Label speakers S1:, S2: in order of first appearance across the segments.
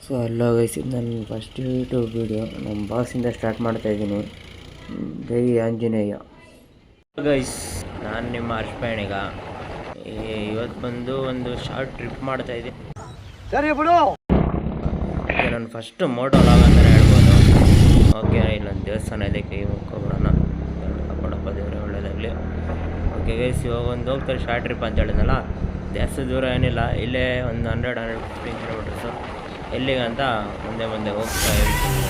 S1: So ಅಲ್ಲ guys, ಇದು ನನ್ನ ಫಸ್ಟ್ ಯೂಟ್ಯೂಬ್ ವೀಡಿಯೋ. ನಮ್ಮ ಬಾಸಿಂದ ಸ್ಟಾರ್ಟ್ ಮಾಡ್ತಾಯಿದ್ದೀನಿ. ಜೈ ಆಂಜನೇಯ. ಗೈಸ್, ನಾನು ನಿಮ್ಮ ಹರ್ಷಪಯಣಿಗ. ಇವತ್ತು ಬಂದು ಒಂದು ಶಾರ್ಟ್ ಟ್ರಿಪ್ ಮಾಡ್ತಾಯಿದ್ದೀನಿ. ಸರಿ ಬಿಡು, ನನ್ನ ಫಸ್ಟ್ ಮೋಟೋ ಲಾಗ್ ಅಂತಲೇ ಹೇಳ್ಬೋದು. ಓಕೆ, ಇಲ್ಲೊಂದು ದೇವಸ್ಥಾನ ಇದೆ, ಕೈ ಮುಕ್ಕೊಬಿಡೋಣ. ಕೊಡಪ್ಪ ದೇವರೇ ಒಳ್ಳೇದಾಗಲಿ. ಓಕೆ ಗೈಸ್, ಇವಾಗ ಒಂದು ಹೋಗ್ತಾರೆ ಶಾರ್ಟ್ ಟ್ರಿಪ್ ಅಂತ ಹೇಳಿದ್ನಲ್ಲ, ಜಾಸ್ತಿ ದೂರ ಏನಿಲ್ಲ, ಇಲ್ಲೇ ಒಂದು 100-115 ಕಿಲೋಮೀಟರ್ಸು. ಎಲ್ಲಿಗಂತ ಮುಂದೆ ಮುಂದೆ ಹೋಗ್ತಾ ಇರ್ತೀನಿ.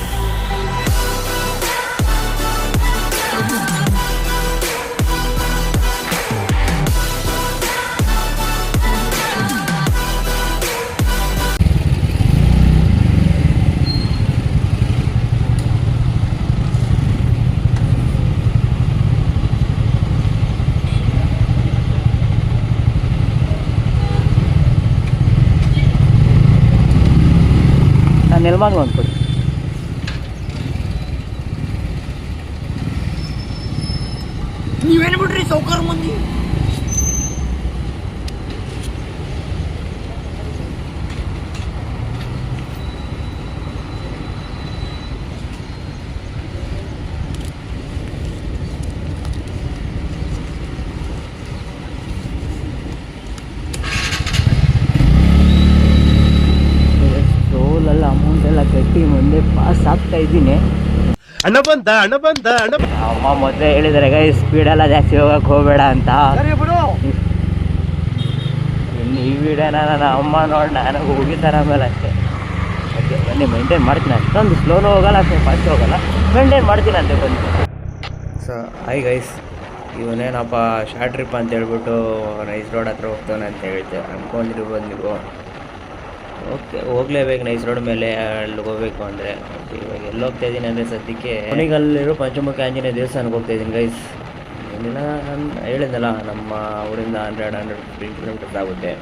S1: ನೆಲಮಂಗಲ ಅಂದ್ಕೊಡಿ. ನೀವೇನು ಬಿಡ್ರಿ ಸೌಕರ್ ಮಂದಿ. ಅಮೌಂಟ್ ಎಲ್ಲ ಕಟ್ಟಿ ಮುಂದೆ ಪಾಸ್ ಆಗ್ತಾ ಇದ್ದೀನಿ.
S2: ಅಣ್ಣ ಬಂದ
S1: ಅಮ್ಮ ಮೊದಲೇ ಹೇಳಿದ್ದಾರೆ ಗೈ, ಸ್ಪೀಡೆಲ್ಲ ಜಾಸ್ತಿ ಹೋಗಕ್ಕೆ ಹೋಗಬೇಡ ಅಂತ. ಇನ್ನು ಈ ವಿಡಿಯೋನ ನನ್ನ ಅಮ್ಮ ನೋಡಿ ನನಗೆ ಹೋಗಿದ್ದಾರೆ ಆಮೇಲೆ ಅಷ್ಟೇ. ಓಕೆ ಬನ್ನಿ, ಮೇಂಟೈನ್ ಮಾಡ್ತೀನಿ. ಅಷ್ಟೊಂದು ಸ್ಲೋನೂ ಹೋಗಲ್ಲ, ಅಷ್ಟೇ ಫಾಸ್ಟ್ ಹೋಗಲ್ಲ, ಮೇಂಟೈನ್ ಮಾಡ್ತೀನಿ ಅಂತೆ ಬಂದು. ಸೊ ಹಾಯ್ ಗೈಸ್, ಇವನೇನಪ್ಪ ಶಾರ್ಟ್ ಟ್ರಿಪ್ ಅಂತ ಹೇಳ್ಬಿಟ್ಟು ನೈಸ್ ರೋಡ್ ಹತ್ರ ಹೋಗ್ತಾನೆ ಅಂತ ಹೇಳ್ತೆ ಅಂದ್ಕೊಂಡಿರ್ಬೋದು ನೀವು. ಓಕೆ, ಹೋಗ್ಲೇಬೇಕು ನೈಸ್ ರೋಡ್ ಮೇಲೆ. ಅಲ್ಲಿಗೆ ಹೋಗ್ಬೇಕು ಅಂದರೆ ಇವಾಗ ಎಲ್ಲಿ ಹೋಗ್ತಾ ಇದ್ದೀನಿ ಅಂದರೆ ಸದ್ಯಕ್ಕೆ ಮಣಿಗಲ್ಲಿರೋ ಪಂಚಮುಖಿ ಆಂಜನೇಯ ದೇವಸ್ಥಾನಕ್ಕೆ ಹೋಗ್ತಾ ಇದ್ದೀನಿ ಗೈಸ್. ಏನಿಲ್ಲ, ನಾನು ಹೇಳಿದ್ನಲ್ಲ ನಮ್ಮ ಊರಿಂದ 100-115 ಕಿಲೋಮೀಟರ್ಸ್ ಆಗುತ್ತೆ.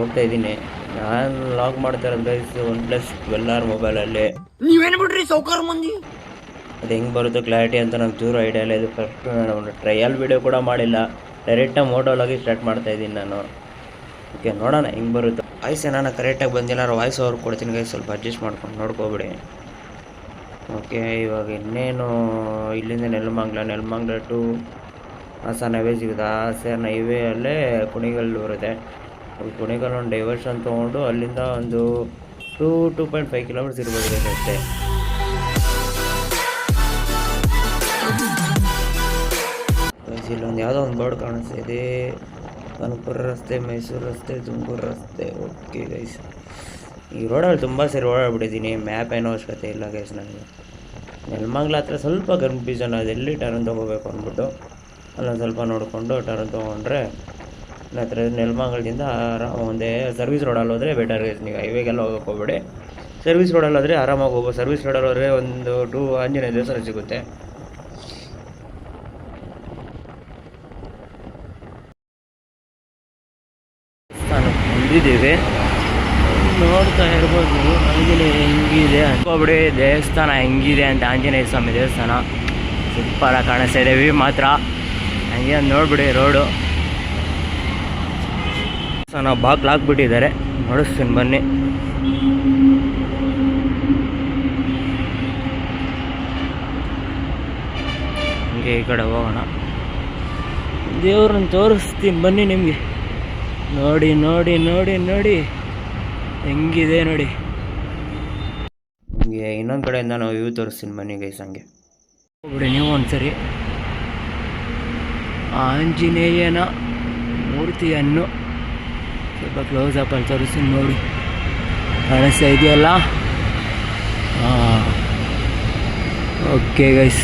S1: ಹೋಗ್ತಾ ಇದ್ದೀನಿ. ನಾನು ಲಾಗ್ ಮಾಡ್ತಾ ಇರೋದು ಗೈಸ್ OnePlus 12R ಮೊಬೈಲಲ್ಲಿ. ನೀವೇನು ಬಿಡ್ರಿ ಸೌಕರ್ ಮಂದಿ. ಅದು ಹೆಂಗೆ ಬರುತ್ತೋ ಕ್ಲಾರಿಟಿ ಅಂತ ನಂಗೆ ಚೂರು ಐಡಿಯಾ ಇಲ್ಲ. ಇದು ಫಸ್ಟ್ ನಾನು ಟ್ರಯಲ್ ವೀಡಿಯೋ ಕೂಡ ಮಾಡಿಲ್ಲ, ಡೈರೆಕ್ಟಾಗಿ ಮೋಟೋಲಾಗಿ ಸ್ಟಾರ್ಟ್ ಮಾಡ್ತಾಯಿದ್ದೀನಿ ನಾನು. ಓಕೆ, ನೋಡೋಣ ಹೆಂಗೆ ಬರುತ್ತೆ. ವಾಯ್ಸ್ ಏನಾರ ಕರೆಕ್ಟಾಗಿ ಬಂದಿಲ್ಲ, ವಾಯ್ಸ್ ಅವ್ರಿಗೆ ಕೊಡ್ತೀನಿ ಗೈಸ್, ಸ್ವಲ್ಪ ಅಡ್ಜಸ್ಟ್ ಮಾಡ್ಕೊಂಡು ನೋಡ್ಕೊಬಿಡಿ. ಓಕೆ, ಇವಾಗ ಇನ್ನೇನು ಇಲ್ಲಿಂದ ನೆಲಮಂಗಲ ಟು ಹಾಸನ ಹೈವೇ ಸಿಗುತ್ತೆ. ಹಾಸನ ಹೈವೇ ಅಲ್ಲೇ ಕುಣಿಗಲ್ ಬರುತ್ತೆ. ಕುಣಿಗಲ್ ಒಂದು ಡೈವರ್ಷನ್ ತೊಗೊಂಡು ಅಲ್ಲಿಂದ ಒಂದು 2.5 ಕಿಲೋಮೀಟರ್ಸ್ ಇರ್ಬೋದು ಗೈಸ್ ಅಷ್ಟೇ. ಇಲ್ಲೊಂದು ಯಾವುದೋ ಒಂದು ಬೋರ್ಡ್ ಕಾಣಿಸ್ತಾ ಇದೆ, ಕನಕಪುರ ರಸ್ತೆ, ಮೈಸೂರು ರಸ್ತೆ, ತುಮಕೂರು ರಸ್ತೆ. ಓಕೆ ಗೈಸ್, ಈ ರೋಡಲ್ಲಿ ತುಂಬ ಸರಿ ಓಡಾಡ್ಬಿಟ್ಟಿದ್ದೀನಿ. ಮ್ಯಾಪ್ ಏನೋ ಅವಶ್ಯಕತೆ ಇಲ್ಲ ಗೈಸ್ ನನಗೆ. ನೆಲಮಂಗಲ ಹತ್ರ ಸ್ವಲ್ಪ ಕನ್ಫ್ಯೂಷನ್, ಅದು ಎಲ್ಲಿ ಟರ್ನ್ ತೊಗೋಬೇಕು ಅಂದ್ಬಿಟ್ಟು ಅಲ್ಲೊಂದು ಸ್ವಲ್ಪ ನೋಡಿಕೊಂಡು ಟರ್ನ್ ತೊಗೊಂಡ್ರೆ ಹತ್ರ ನೆಲಮಂಗಲದಿಂದ ಒಂದೇ ಸರ್ವಿಸ್ ರೋಡಲ್ಲಿ ಹೋದರೆ ಬೆಟರ್ ಗೈಸ್. ನೀವು ಹೈವೇಗೆಲ್ಲ ಹೋಗೋಕೆ ಹೋಗ್ಬೇಡಿ, ಸರ್ವಿಸ್ ರೋಡಲ್ಲಿ ಹೋದರೆ ಆರಾಮಾಗಿ ಹೋಗ್ಬೋದು. ಸರ್ವಿಸ್ ರೋಡಲ್ಲಿ ಹೋದರೆ ಒಂದು 2 ಆಂಜನೇಯ ದೇವಸ್ಥಾನ ಸಿಗುತ್ತೆ. ಬಂದಿದ್ದೀವಿ, ನೋಡ್ತಾ ಇರ್ಬೋದು ಆಂಜನೇಯ ಹೆಂಗಿದೆ ಅನ್ಕೋಬಿಡಿ. ದೇವಸ್ಥಾನ ಹೆಂಗಿದೆ ಅಂತ, ಆಂಜನೇಯ ಸ್ವಾಮಿ ದೇವಸ್ಥಾನ ಸೂಪರಾಗಿ ಕಾಣಿಸ್ತಾ ಇದೆ. ವ್ಯೂ ಮಾತ್ರ ಹಂಗೆ ನೋಡ್ಬಿಡಿ. ರೋಡು ನಾವು ಬಾಗ್ಲಾಕ್ಬಿಟ್ಟಿದ್ದಾರೆ, ನೋಡಿಸ್ತೀನಿ ಬನ್ನಿ. ಹಂಗೆ ಈ ಕಡೆ ಹೋಗೋಣ, ದೇವ್ರನ್ನ ತೋರಿಸ್ತೀನಿ ಬನ್ನಿ ನಿಮಗೆ. ನೋಡಿ ನೋಡಿ ನೋಡಿ ನೋಡಿ ಹೆಂಗಿದೆ ನೋಡಿ. ಹಂಗೆ ಇನ್ನೊಂದು ಕಡೆಯಿಂದ ನಾವು ವ್ಯೂ ತೋರಿಸ್ತೀನಿ ಬನ್ನಿ ಗೈಸ್. ಹಂಗೆ ಹೋಗ್ಬಿಡಿ ನೀವು ಒಂದ್ಸರಿ. ಆಂಜನೇಯನ ಮೂರ್ತಿಯನ್ನು ಸ್ವಲ್ಪ ಕ್ಲೋಸ್ ಅಪ್ ಅಲ್ಲಿ ತೋರಿಸ್ತೀನಿ ನೋಡಿ, ಕಾಣಿಸ್ತಾ ಇದೆಯಲ್ಲ. ಓಕೆ ಗೈಸ್,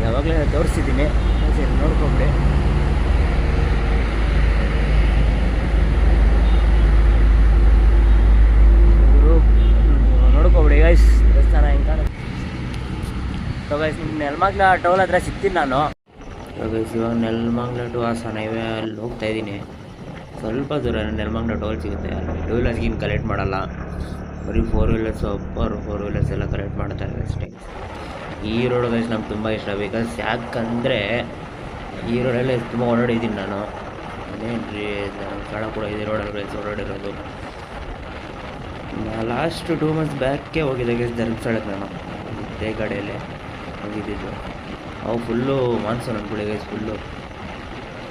S1: ಯಾವಾಗಲೇ ತೋರಿಸಿದ್ದೀನಿ, ನೋಡ್ಕೊಂಬಿಡಿ. ನೋಡ್ಕೊಬಿಡಿ ಗೈಸ್, ದೇವಸ್ಥಾನ ಹೆಂಗೆ ಕಾಣುತ್ತೆ. ಸೊ ಗೈಸ್, ನೆಲಮಂಗಲ ಟೋಲ್ ಹತ್ರ ಸಿಗ್ತೀನಿ ನಾನು. ಗೈಸ್, ಇವಾಗ ನೆಲಮಂಗಲ ಟು ಹಾಸನ ಹೈವೇ ಅಲ್ಲಿ ಹೋಗ್ತಾ ಇದ್ದೀನಿ. ಸ್ವಲ್ಪ ದೂರ ನೆಲಮಂಗಲ ಟೋಲ್ ಸಿಗುತ್ತೆ. ಅಲ್ಲಿ 2 ವೀಲರ್ಸ್ಗಿನ್ನು ಕಲೆಕ್ಟ್ ಮಾಡಲ್ಲ, ಬರೀ 4 ವೀಲರ್ಸ್, 4 ವೀಲರ್ಸ್ ಎಲ್ಲ ಕಲೆಕ್ಟ್ ಮಾಡ್ತಾರೆ ಅಷ್ಟೇ. ಈ ರೋಡ್ ಗೈಸ್ ನಮ್ಗೆ ತುಂಬ ಇಷ್ಟ. ಬಿಕಾಸ್ ಯಾಕಂದರೆ ಈ ರೋಡಲ್ಲೇ ತುಂಬ ಓಡಾಡಿದ್ದೀನಿ ನಾನು. ಅದೇನ್ರಿ ಸ್ಥಳ ಕೂಡ ಇದೆ ರೋಡಲ್ಲಿ ಗೈಸ್ ಓಡಾಡಿರೋದು. ಲಾಸ್ಟ್ 2 ಮಂತ್ಸ್ ಬ್ಯಾಕೇ ಹೋಗಿದ್ದೆ ಗೈಸ್ ಧರ್ಮಸ್ಥಳಕ್ಕೆ. ನಾನು ಇದೇ ಗಾಡಿಯಲ್ಲೇ ಹೋಗಿದ್ದಿದ್ದು. ಅವು ಫುಲ್ಲು ಮಾನ್ಸೂನ್ ಅಂದ್ಕೊಳ್ಳಿ ಗೈಸ್, ಫುಲ್ಲು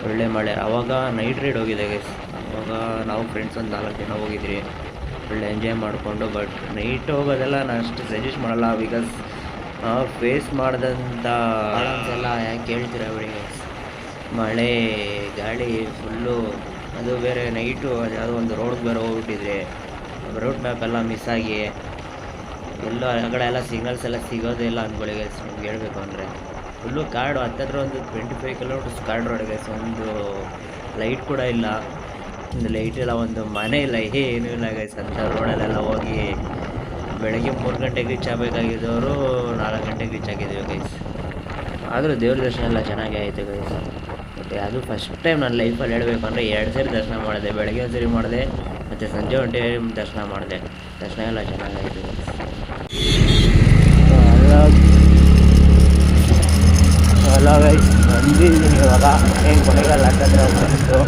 S1: ಒಳ್ಳೆ ಮಳೆ. ಆವಾಗ ನೈಟ್ ರೈಡ್ ಹೋಗಿದೆ ಗೈಸ್. ಆವಾಗ ನಾವು ಫ್ರೆಂಡ್ಸ್ ಒಂದು 4 ಜನ ಹೋಗಿದ್ರಿ, ಒಳ್ಳೆ ಎಂಜಾಯ್ ಮಾಡಿಕೊಂಡು. ಬಟ್ ನೈಟ್ ಹೋಗೋದೆಲ್ಲ ನಾನು ಅಷ್ಟು ಸಜೆಸ್ಟ್ ಮಾಡಲ್ಲ. ಬಿಕಾಸ್ ಫೇಸ್ ಮಾಡಿದಂಥ ಎಲ್ಲ ಯಾಕೆ ಹೇಳ್ತೀರಾ ಬಿಡಿ ಗೈಸ್. ಮಳೆ ಗಾಳಿ ಫುಲ್ಲು, ಅದು ಬೇರೆ ನೈಟು ಅದು ಯಾವುದೋ ಒಂದು ರೋಡ್ಗೆ ಬೇರೆ ಹೋಗ್ಬಿಟ್ಟಿದ್ರೆ ರೂಟ್ ಮ್ಯಾಪ್ ಎಲ್ಲ ಮಿಸ್ ಆಗಿ ಎಲ್ಲೋ ಆ ಕಡೆ ಎಲ್ಲ ಸಿಗ್ನಲ್ಸ್ ಎಲ್ಲ ಸಿಗೋದೇ ಇಲ್ಲ ಅಂದ್ಕೊಳ್ಳಿ ಗೈಸ್. ನಿಮ್ಗೆ ಹೇಳಬೇಕು ಅಂದರೆ ಫುಲ್ಲು ಕಾರ್ಡು ಹತ್ತಿರ ಒಂದು 25 ಕಿಲೋಮೀಟರ್ಸ್ ಕಾರ್ಡ್ ರೋಡ್ ಗೈಸ್. ಒಂದು ಲೈಟ್ ಕೂಡ ಇಲ್ಲ, ಒಂದು ಲೈಟ್ ಇಲ್ಲ, ಒಂದು ಮನೆ ಇಲ್ಲ, ಏನೂ ಇಲ್ಲ ಗೈಸ್. ಅಂತ ರೋಡಲ್ಲೆಲ್ಲ ಹೋಗಿ ಬೆಳಗ್ಗೆ 3 ಗಂಟೆಗೆ ರೀಚ್ ಆಗಬೇಕಾಗಿದ್ದವರು 4 ಗಂಟೆಗೆ ರೀಚ್ ಆಗಿದ್ದೀವಿ ಗೈಸ್. ಆದರೂ ದೇವ್ರ ದರ್ಶನ ಎಲ್ಲ ಚೆನ್ನಾಗೇ ಆಯಿತು ಗೈಸ್. ಮತ್ತು ಅದು ಫಸ್ಟ್ ಟೈಮ್ ನನ್ನ ಲೈಫಲ್ಲಿ ಹೇಳಬೇಕು ಅಂದರೆ 2 ಸರಿ ದರ್ಶನ ಮಾಡಿದೆ. ಬೆಳಗ್ಗೆ ಒಂದು ಸರಿ ಮಾಡಿದೆ ಮತ್ತು ಸಂಜೆ ಒಂದು ಟೈಮ್ ದರ್ಶನ ಮಾಡಿದೆ. ದರ್ಶನ ಎಲ್ಲ ಚೆನ್ನಾಗಾಯಿತು ಗೈಸ್. ಅಲ್ಲ ಗೈಸ್ ಬಂದಿದ್ದೀನಿ ಇವಾಗ. ಏನು ಕೊನೆಗಾಲ ಹತ್ತಿರ ಬಂತು.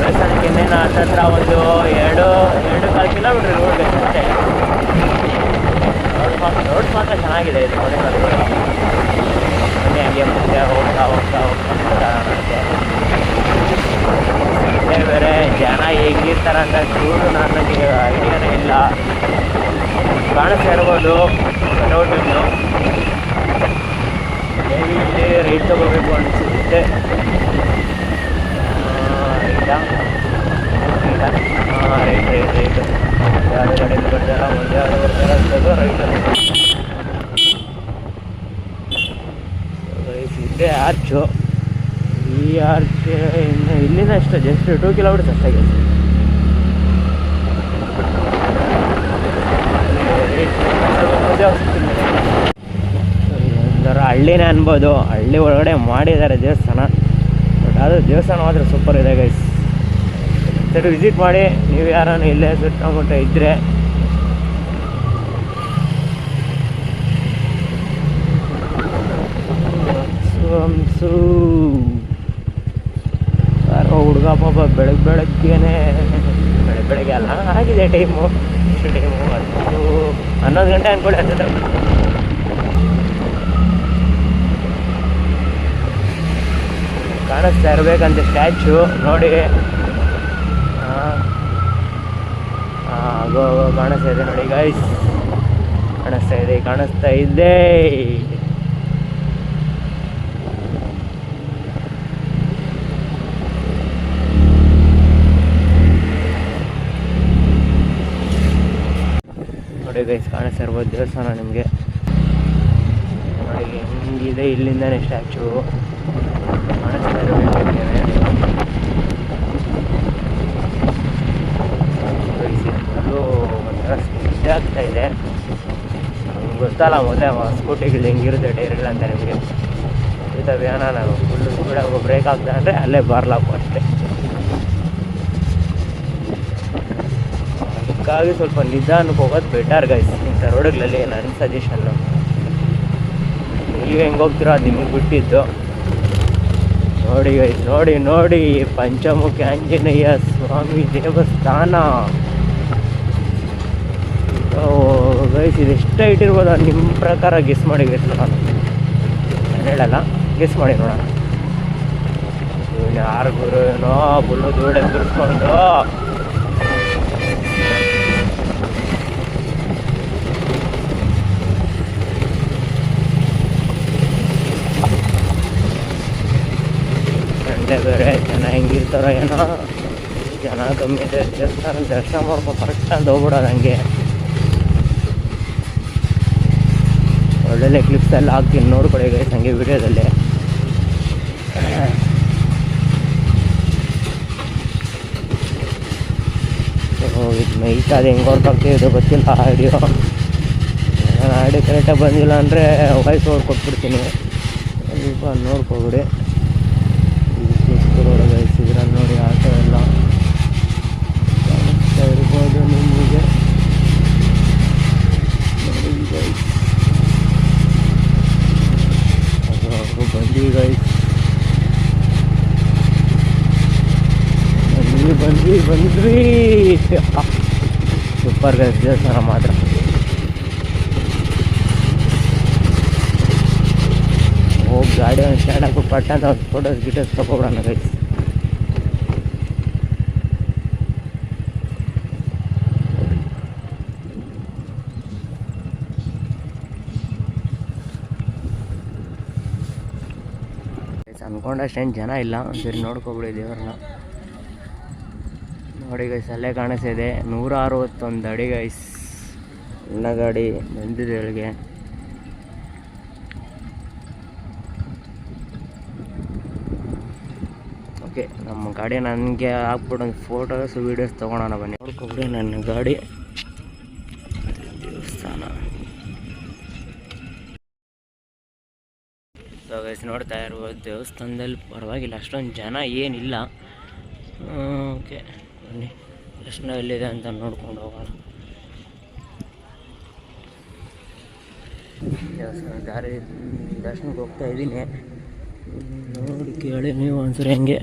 S1: ದೇವಸ್ಥಾನಕ್ಕೆ ಇನ್ನೇನು ಹತ್ತಿರ ಒಂದು 2-2.5 ಕಿಲೋಮೀಟ್ರ್ ರೋಡ್ ಅಷ್ಟೇ. ರೋಡ್ ಮಾತ್ರ ಚೆನ್ನಾಗಿದೆ ಇದು ಕೊನೆಗಾಲ. ಮೊನ್ನೆ ಹಂಗೆ ಮುಂದೆ ಹೋಗ್ತಾ ಬೇರೆ ಜನ ಹೇಗಿರ್ತಾರೆ ಅಂತ ಚೂರು ನನಗೆ ಐಡಿಯಾನೇ ಇಲ್ಲ. ಕಾಣಿಸ್ತಾ ಇರ್ಬೋದು ನೋಡ್ಬಿಟ್ಟು ಇಲ್ಲಿ ರೈಟ್ ತೊಗೋಬೇಕು ಅನಿಸುತ್ತೆ. ರೈಟ್ ಯಾರು ಕಡೆಯಲ್ಲಿ ಬರ್ತಾರ ಮುಂದೆ ಯಾರು ಬರ್ತಾರ ಅಂತದ್ದು ರೈಟ್. ಇದೇ ಆರ್ಚು. ಈ ಆರ್ಚ್ ಇನ್ನು ಇಲ್ಲಿಂದ ಅಷ್ಟೇ ಜಸ್ಟ್ 2 ಕಿಲೋಮೀಟರ್ಸ್ ಅಷ್ಟೇ. ಒಂಥರ ಹಳ್ಳಿನೇ ಅನ್ಬೋದು. ಹಳ್ಳಿ ಒಳಗಡೆ ಮಾಡಿದ್ದಾರೆ ದೇವಸ್ಥಾನ. ಬಟ್ ಅದು ದೇವಸ್ಥಾನ ಮಾತ್ರ ಸೂಪರ್ ಇದೆ ಗೈಸ್. ಸರಿ ವಿಸಿಟ್ ಮಾಡಿ ನೀವು ಯಾರನ್ನು ಇಲ್ಲೇ ಸುತ್ತಮುತ್ತ ಇದ್ದರೆ. ಯಾರೋ ಹುಡುಗ ಪಾಪ ಬೆಳಗ್ಗೆನೇ ಬೆಳಗ್ಗೆ ಅಲ್ಲ ಆಗಿದೆ ಟೈಮು. ಎಷ್ಟು ಟೈಮು 11 ಗಂಟೆ ಅಂದ್ಕೊಳ್ಳಿ ಹತ್ತಿರ. ಕಾಣಿಸ್ತಾ ಇರಬೇಕಂತ ಸ್ಟ್ಯಾಚು ನೋಡಿ. ಆಗೋ ಕಾಣಿಸ್ತಾ ಇದೆ ನೋಡಿ ಗೈಸ್. ಕಾಣಿಸ್ತಾ ಇದೆ. ನೋಡಿ ಗೈಸ್ ಕಾಣಿಸ್ತಾ ಇರ್ಬೋದು ದೇವಸ್ಥಾನ ನಿಮಗೆ. ನೋಡಿ ಹೆಂಗಿದೆ ಇಲ್ಲಿಂದನೇ ಸ್ಟ್ಯಾಚು ಕಾಣಿಸ್ತಾ ಇರಬೇಕು. ಒಂಥರ ಸ್ಪೀಡ್ ಆಗ್ತಾ ಇದೆ. ನಮ್ಗೆ ಗೊತ್ತಲ್ಲ ಮೊದಲೇ ಸ್ಕೂಟಿಗಳು ಹೆಂಗಿರುತ್ತೆ ಟೈರ್ಗಳು ಅಂತ ನಿಮಗೆ ಇರ್ತವೆ. ನಾನು ಫುಲ್ಲು ಸ್ಪೀಡಾಗಿ ಬ್ರೇಕ್ ಆಗ್ತಾ ಅಂದರೆ ಅಲ್ಲೇ ಬಾರ್ಲಾಕು ಅಷ್ಟೇ. ಅದಕ್ಕಾಗಿ ಸ್ವಲ್ಪ ನಿಧಾನಕ್ಕೆ ಹೋಗೋದು ಬೆಟರ್ ಗೈಸ್ ಇಂಥ ರೋಡ್ಗಳಲ್ಲಿ. ನನ್ನ ಸಜೆಷನ್ನು. ನೀವು ಹೆಂಗೆ ಹೋಗ್ತೀರೋ ಅದು ನಿಮಗೆ ಬಿಟ್ಟಿದ್ದು. ನೋಡಿ ಗೈಸ್ ನೋಡಿ ಪಂಚಮುಖಿ ಆಂಜನೇಯ ಸ್ವಾಮಿ ದೇವಸ್ಥಾನ. ಗೈಸ್ ಇದು ಎಷ್ಟು ಹೈಟ್ ಇರ್ಬೋದು ನಿಮ್ಮ ಪ್ರಕಾರ ಗೆಸ್ ಮಾಡಿ ಗೈಸ್. ನಾನು ಹೇಳಲ್ಲ, ಗೆಸ್ ಮಾಡಿ ನೋಡೋಣ. ಯಾರು ಗುರು ಏನೋ ಫುಲ್ಲು ದೂರ ಎದುರಿಸ್ಕೊಂಡು ಸಂಡೆ ಬೇರೆ ಜನ ಹೆಂಗಿರ್ತಾರೋ ಏನೋ. ಜನ ಕಮ್ಮಿ ಇದೆ. ದೇವಸ್ಥಾನ ದರ್ಶನ ಮಾಡ್ಕೊಂಡು ಕರೆಕ್ಟ್ ಅಂತ ಹೋಗ್ಬಿಡೋದು ಹಂಗೆ. ಒಳ್ಳೊಳ್ಳೆ ಕ್ಲಿಪ್ಸ್ ಎಲ್ಲ ಹಾಕ್ತೀನಿ ನೋಡ್ಕೊಳ್ಳಿ ಗೈಸ್ ಹಂಗೆ ವಿಡಿಯೋದಲ್ಲಿ. ಇದು ನೈಟ್ ಅದು ಹೆಂಗೆ ವರ್ಕ್ ಆಗ್ತಿದೆ ಗೊತ್ತಿಲ್ಲ ಆಡಿಯೋ. ನಾನು ಆಡಿಯೋ ಕರೆಕ್ಟಾಗಿ ಬಂದಿಲ್ಲ ಅಂದರೆ ವಾಯ್ಸ್ ಓವರ್ ಕೊಟ್ಬಿಡ್ತೀನಿ, ಸ್ವಲ್ಪ ನೋಡ್ಕೊಬಿಡಿ. ಒಳಗೆ ಇದ್ರಲ್ಲಿ ನೋಡಿ ಆಟೋ ಎಲ್ಲ ಕಾಣಿಸ್ತಾ ಇರ್ಬೋದು ನಿಮಗೆ. ಬಂದ್ವಿ ಗೈಸ್, ಬಂದ್ವಿ ಸೂಪರ್ ಗೈಸ್ ದೇವಸ್ಥಾನ ಮಾತ್ರ. ಹೋಗಿ ಗಾಡಿ ಒಂದು ಸ್ಟ್ಯಾಂಡ್ ಹಾಕಿ ಪಟ್ಟ ಅಂತ ಒಂದು ಫೋಟೋಸ್ ಗಿಟೋಸ್ ತಗೊಬಿಡೋಣ ಗೈಸ್. ಅನ್ಕೊಂಡಷ್ಟೇನು ಜನ ಇಲ್ಲ, ಒಂದ್ಸರಿ ನೋಡ್ಕೊಬಿಡಿ ದೇವ್ರನ್ನ. ನೋಡಿ ಗೈಸ್ ಅಲ್ಲೇ ಕಾಣಿಸ್ತಿದೆ 161 ಅಡಿ ಗೈಸ್. ಎಲ್ಲ ಗಾಡಿ ಬಂದಿದೆ ಅಲ್ಲಿಗೆ. ಓಕೆ, ನಮ್ಮ ಗಾಡಿ ನನಗೆ ಹಾಕ್ಬಿಟ್ಟು ಒಂದು ಫೋಟೋಸ್ ವೀಡಿಯೋಸ್ ತೊಗೊಳೋಣ ಬನ್ನಿ. ನೋಡ್ಕೊಬಿಡಿ ನನ್ನ ಗಾಡಿ ದೇವಸ್ಥಾನ. ಸೊ ಗೈಸ್ ನೋಡ್ತಾ ಇರ್ಬೋದು ದೇವಸ್ಥಾನದಲ್ಲಿ ಪರವಾಗಿಲ್ಲ, ಅಷ್ಟೊಂದು ಜನ ಏನಿಲ್ಲ. ಓಕೆ ಬನ್ನಿ ದರ್ಶನ ಎಲ್ಲಿದೆ ಅಂತ ನೋಡ್ಕೊಂಡು ಹೋಗೋಣ. ದೇವಸ್ಥಾನ ದಾರಿ ದರ್ಶನಕ್ಕೆ ಹೋಗ್ತಾ ಇದ್ದೀನಿ, ನೋಡಿ ಕೇಳಿ ನೀವು ಒಂದ್ಸರಿ ಹೆಂಗೆ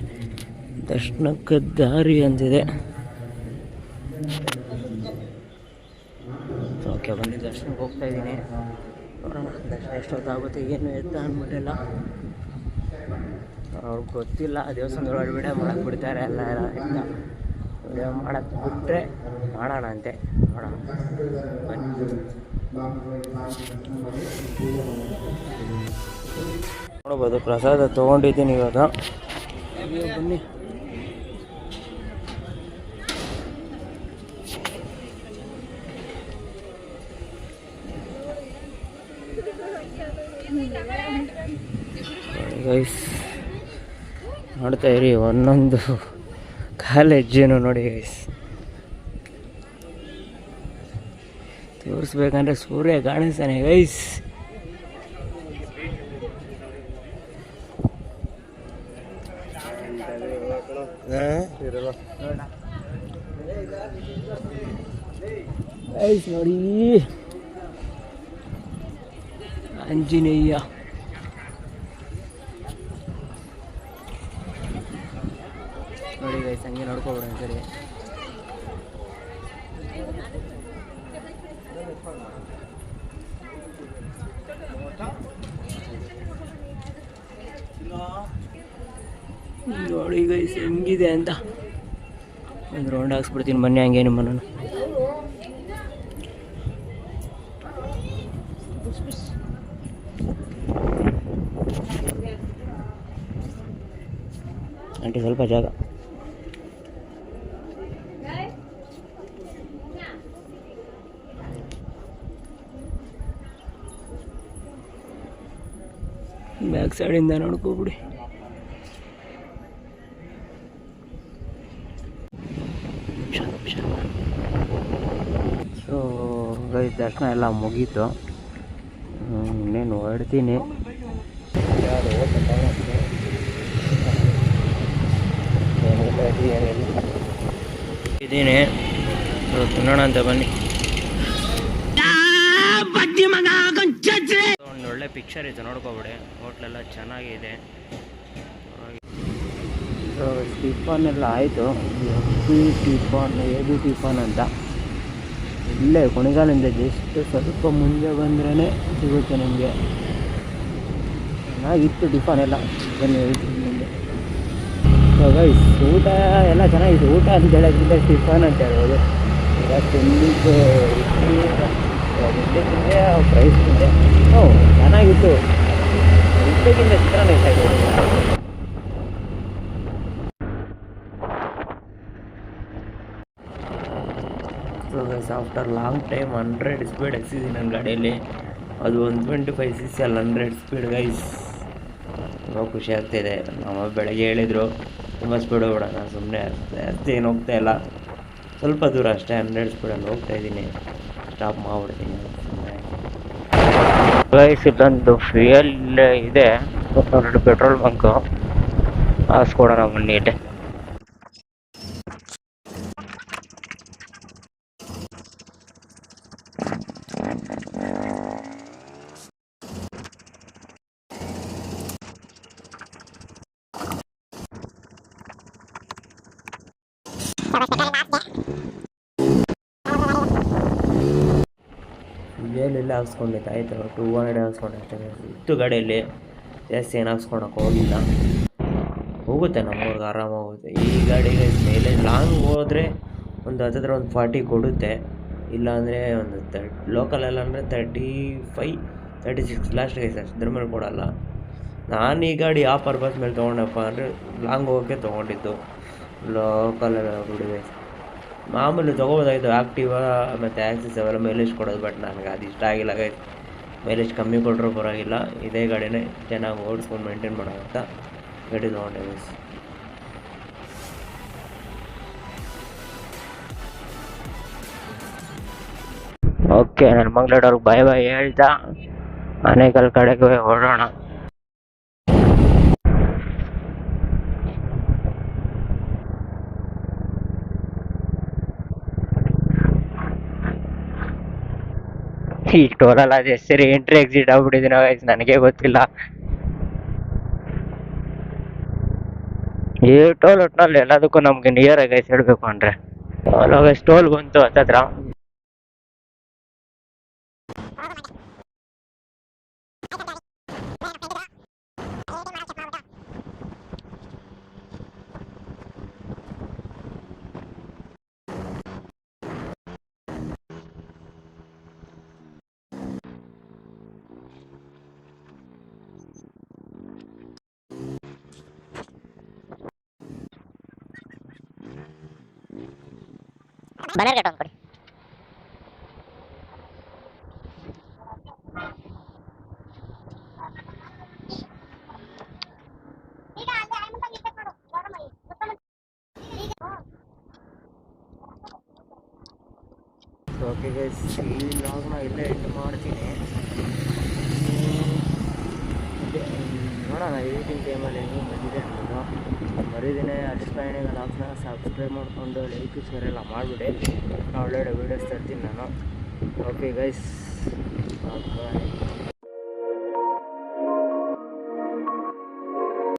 S1: ದರ್ಶನಕ್ಕೆ ದಾರಿ ಅಂತಿದೆ. ಓಕೆ ಬನ್ನಿ ದರ್ಶನಕ್ಕೆ ಹೋಗ್ತಾ ಇದ್ದೀನಿ, ನೋಡೋಣ ದರ್ಶನ ಎಷ್ಟೊತ್ತಾಗುತ್ತೆ ಏನು ಎತ್ತ ಅಂದ್ಬಿಟ್ಟಿಲ್ಲ. ಅವ್ರಿಗೆ ಗೊತ್ತಿಲ್ಲ ದೇವಸ್ಥಾನದೊಳಗೆ ವಿಡಿಯೋ ಮಾಡಕ್ಕೆ ಬಿಡ್ತಾರೆ ಎಲ್ಲ ಅಂತ. ವಿಡಿಯೋ ಮಾಡಕ್ಕೆ ಬಿಟ್ಟರೆ ಮಾಡೋಣ ಅಂತೆ, ನೋಡೋಣ ಬನ್ನಿ. ನೋಡ್ಬೋದು ಪ್ರಸಾದ ತೊಗೊಂಡಿದ್ದೀನಿ ಇವಾಗ, ಬನ್ನಿ. ಗೈಸ್ ನೋಡ್ತಾ ಇರಿ ಒಂದೊಂದು ಕಾಲೇಜೇನು ನೋಡಿ ಗೈಸ್. ತೋರಿಸ್ಬೇಕಂದ್ರೆ ಸೂರ್ಯ ಕಾಣಿಸ್ತಾನೆ ಗೈಸ್. ಗೈಸ್ ನೋಡಿ ಆಂಜನೇಯ. ನೋಡಿ ಗೈಸ್ ಹಂಗೆ ನೋಡ್ಕೊಬಿಡಿ ಒಂದ್ಸರಿ. ನೋಡಿ ಗೈಸ್ ಹೆಂಗಿದೆ ಅಂತ ಒಂದು ರೌಂಡ್ ಹಾಕ್ಸ್ಬಿಡ್ತೀನಿ ಬನ್ನಿ ಹಂಗೆ ನಿಮ್ಮನ್ನು. ಆಂಟಿ ಸ್ವಲ್ಪ ಜಾಗ. ಬ್ಯಾಕ್ ಸೈಡಿಂದ ನೋಡ್ಕೊಬಿಡಿ. ಸೊ ಗೈಸ್ ದರ್ಶನ ಎಲ್ಲ ಮುಗೀತು, ಇನ್ನೇನು ಹೊರಡ್ತೀನಿ. ಇದ್ದೀನಿ ತಿನ್ನೋಣ ಅಂತ ಬನ್ನಿ. ಒಂದು ಒಳ್ಳೆ ಪಿಕ್ಚರ್ ಇತ್ತು ನೋಡ್ಕೊಬಿಡಿ, ಹೋಟ್ಲೆಲ್ಲ ಚೆನ್ನಾಗಿದೆ. ಟಿಫನ್ ಎಲ್ಲ ಆಯಿತು, ಟಿಫನ್ AB ಟಿಫನ್ ಅಂತ ಇಲ್ಲೇ ಕುಣಿಗಾಲಿಂದ ಜಸ್ಟ್ ಸ್ವಲ್ಪ ಮುಂದೆ ಬಂದ್ರೇ ಸಿಗುತ್ತೆ ನಿಮಗೆ. ಚೆನ್ನಾಗಿತ್ತು ಟಿಫನ್ ಎಲ್ಲ, ಬನ್ನಿ ಮುಂದೆ. ಸೊ ಗೈಸ್ ಊಟ ಎಲ್ಲ ಚೆನ್ನಾಗಿತ್ತು, ಊಟ ಅಂತ ಹೇಳೋದ್ರಿಂದ ಟಿಫನ್ ಅಂತ ಹೇಳ್ಬೋದು. ಈಗ ತಿಂದಿದ್ದು ಇಡ್ಲಿ ತಿಂದೆ, ಪ್ರೈಸ್ ತಿಂದೆ, ಚೆನ್ನಾಗಿತ್ತು. ಇಡ್ಲಿಗಿಂತ ಚಿತ್ರಾನ್ನ ಇಷ್ಟ ಆಗಿದೆ. So guys after long time 100 speed ಎಕ್ಸಿದ್ದೀನಿ ನನ್ನ ಗಾಡಿಯಲ್ಲಿ. ಅದು 125cc ಅಲ್ಲಿ 100 ಸ್ಪೀಡ್ ಗೈಸ್. ತುಂಬ ಖುಷಿ ಆಗ್ತಾಯಿದೆ. ನಮ್ಮ ಬೆಳಗ್ಗೆ ಹೇಳಿದರು ತುಂಬ ಸ್ಪೀಡ್ ಹೋಗ್ಬಿಡೋಣ, ಸುಮ್ಮನೆ ಜಾಸ್ತಿ ಏನು ಹೋಗ್ತಾ ಇಲ್ಲ, ಸ್ವಲ್ಪ ದೂರ ಅಷ್ಟೇ 100 ಸ್ಪೀಡಲ್ಲಿ ಹೋಗ್ತಾಯಿದ್ದೀನಿ, ಸ್ಟಾಪ್ ಮಾಡಿಬಿಡ್ತೀನಿ ಸುಮ್ಮನೆ. ಗೈಸ್ ಇಲ್ಲೊಂದು ಫ್ಯೂಯಲ್ ಇದೆ, 2 ಪೆಟ್ರೋಲ್ ಬಂಕು, ಹಾಕ್ಸ್ಕೊಡೋಣ ಬನ್ನಿ ಇಲ್ಲಿ. ಫ್ಯೂಯಲೆಲ್ಲ ಹಾಕ್ಸ್ಕೊಂಡಿದ್ದೆ ಆಯಿತು, 200 ಹಾಕ್ಸ್ಕೊಂಡೆ ಅಷ್ಟೇ ಇತ್ತು ಗಾಡಿಯಲ್ಲಿ, ಜಾಸ್ತಿ ಏನು ಹಾಕ್ಸ್ಕೊಳಕ್ಕೆ ಹೋಗಿಲ್ಲ. ಹೋಗುತ್ತೆ ನಮ್ಮೂರ್ಗೆ ಆರಾಮಾಗಿ ಹೋಗುತ್ತೆ ಈ ಗಾಡಿಗೆ. ಮೇಲೆ ಲಾಂಗ್ ಹೋದರೆ ಒಂದು 40 ಕೊಡುತ್ತೆ, ಇಲ್ಲಾಂದರೆ ಒಂದು ಲೋಕಲೆಲ್ಲ ಅಂದರೆ 35, 36 ಲಾಸ್ಟ್ಗೆ ಅಷ್ಟು ಅದ್ರ ಮೇಲೆ ಕೊಡೋಲ್ಲ. ನಾನು ಈ ಗಾಡಿ ಆ ಪರ್ಪಸ್ ಮೇಲೆ ತೊಗೊಂಡಪ್ಪ ಅಂದರೆ ಲಾಂಗ್ ಹೋಗೋಕ್ಕೆ ತೊಗೊಂಡಿದ್ದು, ಲೋಕಲೆಲ್ಲ ಬಿಡುವೆ. ಮಾಮೂಲಿ ತೊಗೋಬೋದಾಗಿತ್ತು ಆ್ಯಕ್ಟಿವಾ ಮತ್ತು ಆ್ಯಕ್ಸಿಸ್ ಅವೆಲ್ಲ ಮೈಲೇಜ್ ಕೊಡೋದು, ಬಟ್ ನನಗೆ ಅದು ಇಷ್ಟ ಆಗಿಲ್ಲ ಗೈಸ್. ಮೈಲೇಜ್ ಕಮ್ಮಿ ಕೊಟ್ಟರೂ ಪರವಾಗಿಲ್ಲ, ಇದೇ ಗಾಡಿನೇ ಚೆನ್ನಾಗಿ ಓಡಿಸ್ಕೊಂಡು ಮೇಂಟೈನ್ ಮಾಡೋಂಥ ಗಾಡಿ ತೊಗೊಂಡೆ ಗೈಸ್. ಓಕೆ, ನನ್ನ ಮಂಗ್ಳೂರವ್ರಿಗೆ ಬಾಯ್ ಬಾಯ್ ಹೇಳ್ತಾ ಆನೇಕಲ್ ಕಡೆಗೆ ಹೊರಡೋಣ. ಈ ಟೋಲಲ್ಲಿ ಅದು ಹೆಸರು ಎಂಟ್ರಿ ಎಕ್ಸಿಟ್ ಆಗ್ಬಿಟ್ಟಿದ್ದೀನಿ ಗೈಸ್, ನನಗೆ ಗೊತ್ತಿಲ್ಲ. ಈ ಟೋಲ್ ಒಟ್ಟಿನಲ್ಲಿ ಎಲ್ಲದಕ್ಕೂ ನಮಗೆ ನಿಯರ್ ಗೈಸ್ ಹೇಳಬೇಕು ಅಂದರೆ. ಗೈಸ್ ಟೋಲ್ ಬಂತು ಹತ್ತತ್ರ.
S2: ಬನ್ನೇರ್ಘಟ್ಟ ಒಂದು ಕೊಡಿ.
S1: ಓಕೆ ಗೈಸ್, ಈ ವ್ಲಾಗ್ನ ಇಲ್ಲೇ ಎಂಡ್ ಮಾಡ್ತೀನಿ. ನೋಡೋಣ ಎಡಿಟಿಂಗ್ ಟೈಮಲ್ಲಿ ಹೆಂಗೆ ಬಂದಿದೆ ಅನ್ನೋದು. ಮರಿದಿನೇ ಅಡಿಸ್ಪಾಯಣಿಗೆ ಲಾಗ್ನ ಸಬ್ಸ್ಕ್ರೈಬ್ ಮಾಡಿಕೊಂಡು ಲೈಕ್ ಶೇರ್ ಎಲ್ಲ ಮಾಡಿಬಿಡಿ. ಒಳ್ಳೊಳ್ಳೆ ವೀಡಿಯೋಸ್ ತರ್ತೀನಿ ನಾನು. ಓಕೆ ಗೈಸ್, ಬಾಯ್.